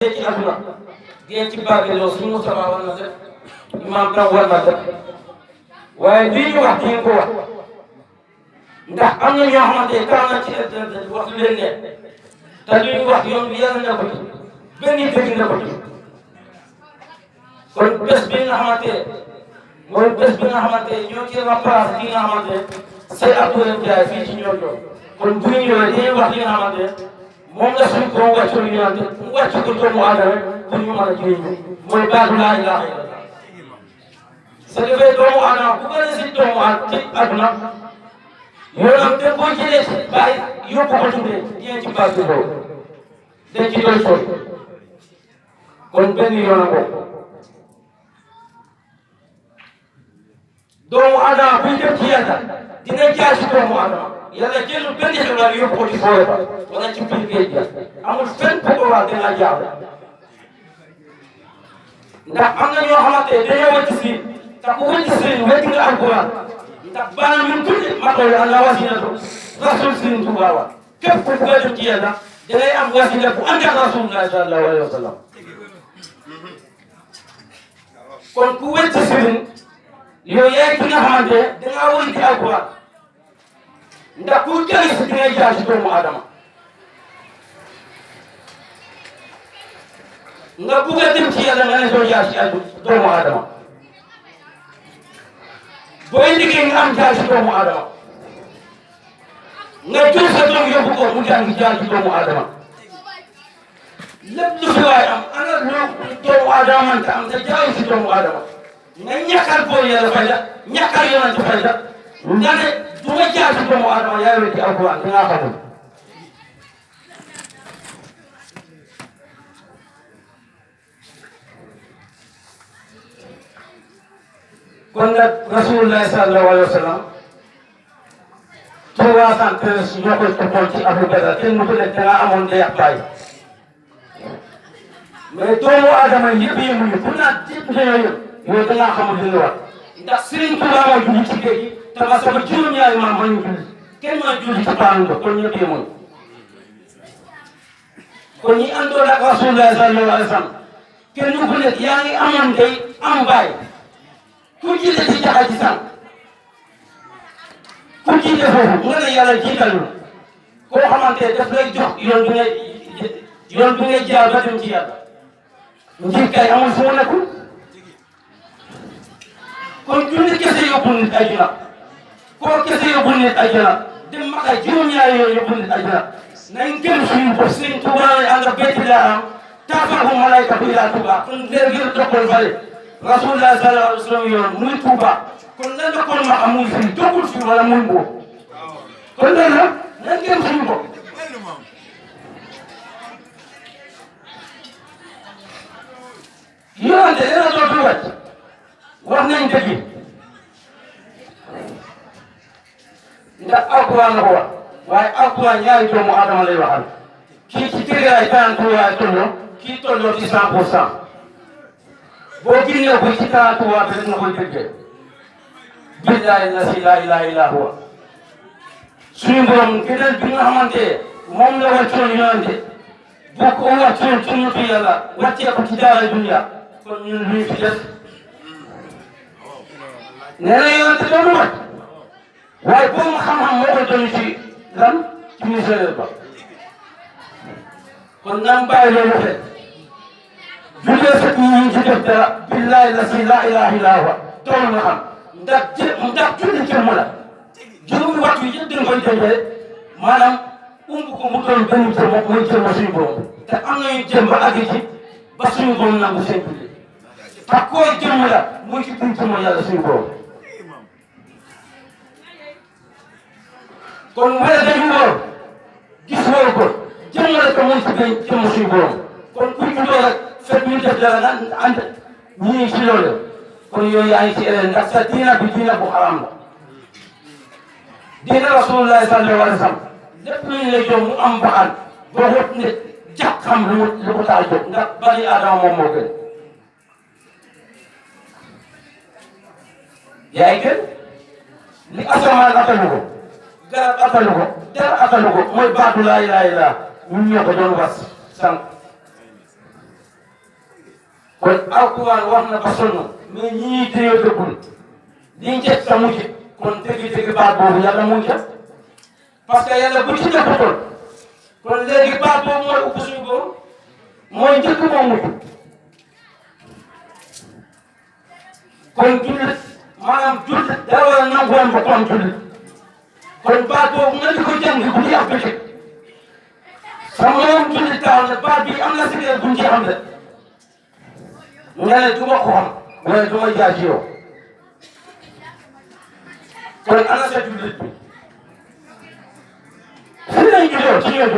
ci aduna dee ci barkeloo suñu Moustapha war na def imam tam war na def waaye lii ñu wax di ko wax ndax am na ñoo xamante ne taw na ci internet wax leen ne te li ñu wax yoon bi yàlla na ko ci benn dëgg na ko ci kon bés bi nga xamante mooy bés bi nga xamante ñoo ci remplacé ki nga xamante say Abdoulaye Ndiaye fii ci ñoom ñoom kon bu ñu ñëwee dañuy wax li nga xamante moom la suñu borom wàccoon ñu naan mu wàcc ko doomu aadama pour ñu mën a jëriñu mooy baatu laa ilaaha illallah su defee doomu aadama bu gën a si doomu aadama ci àdduna yoonam te boo jëlee si bàyyi yóbbu ko tuddee dina ci baatu boobu dañ ci doon sori kon benn yoonam boobu doomu aadama buy dem ci yàlla dina jaar si doomu aadama yàlla jëlul benn xibaar yóbbu ko ci fooy ba wala ci biir géej gi amul fenn bu ko wax dina jaar ndax am na ñoo xamante ne dañoo wëcc si te ku wëcc si wëcc nga alquran ndax baana min kulli maqool Allah wasilatu rasul Sëriñ Tuubaa wa képp ku bëgg a dem ci yàlla da ngay am wasila bu ànd ak rasulullah sallallahu alayhi wa sallam kon ku wëcc sëriñ yow yaay ki nga xamante ne dangaa wëy ci alquran ndax ku jëriñ si dingay jaar si doomu aadama nga bugg a dem ci yàlla nga ne soo jaar si doomu aadama booy liggéey nga am jaar si doomu aadama nga jël sa doom yóbbu ko mu jaar si doomu aadama lépp lu fi waay am ana lu doomu aadama man ta am te jaaru si doomu aadama nga ñàkkal boo yàlla fay la ñàkkal yonent fay la nga ne du ma jaar si doomu aadama yaa wéy ci alquran dangaa xamul kon nag rasulullah sallallahu alayhi wa sallam 313 ñoo koy toppoon ci Abou Badar kenn mu ko nekk da ngaa amoon ndey ak baay mais doomu aadama yëpp yemuñu pour naa yëpp yooyu yooyu da ngaa xamul li ñu wax ndax Serigne Touba moo julli ci géej gi te ba sama juróom-ñaari maam ma ñu julli kenn maa julli ci paanu ba kon ñëpp yemuñu kon ñi àndoon ak rasulullah sallallahu alayhi wa sallam kenn ku nekk yaa ngi amoon ndey am baay ku jiite ci jaxa ci sànq ku jiite foofu nga ne yàlla jiital ñu koo xamante ne daf lay jox yoon bi ngay jaar ba dem ci yàlla njiit kay amul fu mu nekkul kon julli kese yóbbu nit àjjana koor kese yóbbu nit àjjana dem Makka juróom-ñaari yoon yóbbu nit àjjana nañ gëm suñu bopp Sëriñ Tuubaa ànd ak béyti laa am taafahu malaykatu ila Tuubaa kon leer gi tokkol fale rasulullah sallallahu alayhi wa sallam yoon muy Tuuba kon lan la kon ma am muy fii doggul fii wala muy boobu kon loolu nag nañ gëm suñu bopp yonante dina dootul wàcc wax nañ dëgg ndax alquran la ko wax waaye alquran ñaari doomu aadama lay waxal kii ci téere ay 33 tolloo kii tolloo ci 100%. boo génnee ko ci 33 bi rek nga koy déggee billahi la ilaha illa huwa suñu borom gënal bi nga xamante moom la wàccoon yonante bu ko wàccoon ci ñu fi yàlla wàccee ko ci daara dunya kon ñun luñ fi def nee na yonante doonu wàcc waaye boobu xam-xam moo ko doon ci lan ci ministère ba kon naam bàyyi loolu xel jullee fekk ñu ci def dara billahi la ilaha illa huwa doon na xam ndax julli jëmm la juróomi waxtu yi yëpp dañ koy déggee maanaam ko mu doon benn jëmm mooy jëmm suñu borom te am nañu jëmm ba àgg ci ba suñu borom nangu seen julli te koo jëmm la muy ci biir jëmm yàlla suñu borom kon wala dañu wóor gis wóor ko jëmm la te muy ci biir jëmm suñu borom kon kuy juddoo rek fekk ñu def dara nga ànd ñii ci loolu kon yooyu yaa ngi ci erreur ndax sa diina bi diina bu xaram la diina rasulullah sallallahu alayhi wa sallam lépp lu ñu lay jox mu am baxal boo xóot ne jàpp xam lu ko taal jóg ndax bani aadama moom moo gën yaa ngi gën li asamaan atalu ko garab atalu ko dara atalu ko mooy baatu laa ilaaha illallaah ñun ñoo ko doon was sànq kon alquran wax na ba sonn mais ñii dañoo dëggul liñ ca tamu ci kon dëgg-dëgg baat boobu yàlla mu ngi ca parce que yàlla bu ci nekkutoon kon léegi baat boobu mooy upp suñu góor mooy njëkk moo mujj kon jullit maanaam jullit daa war a nangu woon ba kon jullit kon baat boobu nga di ko jàng guddi ak bëccëg sama moom jullit taxaw ne baat bi am na si biir buñ ci xam ne nga ne du ma ko xam wala du ma jaar ci yow kon ana sa jullit bi fii lañ juddoo ci ñoo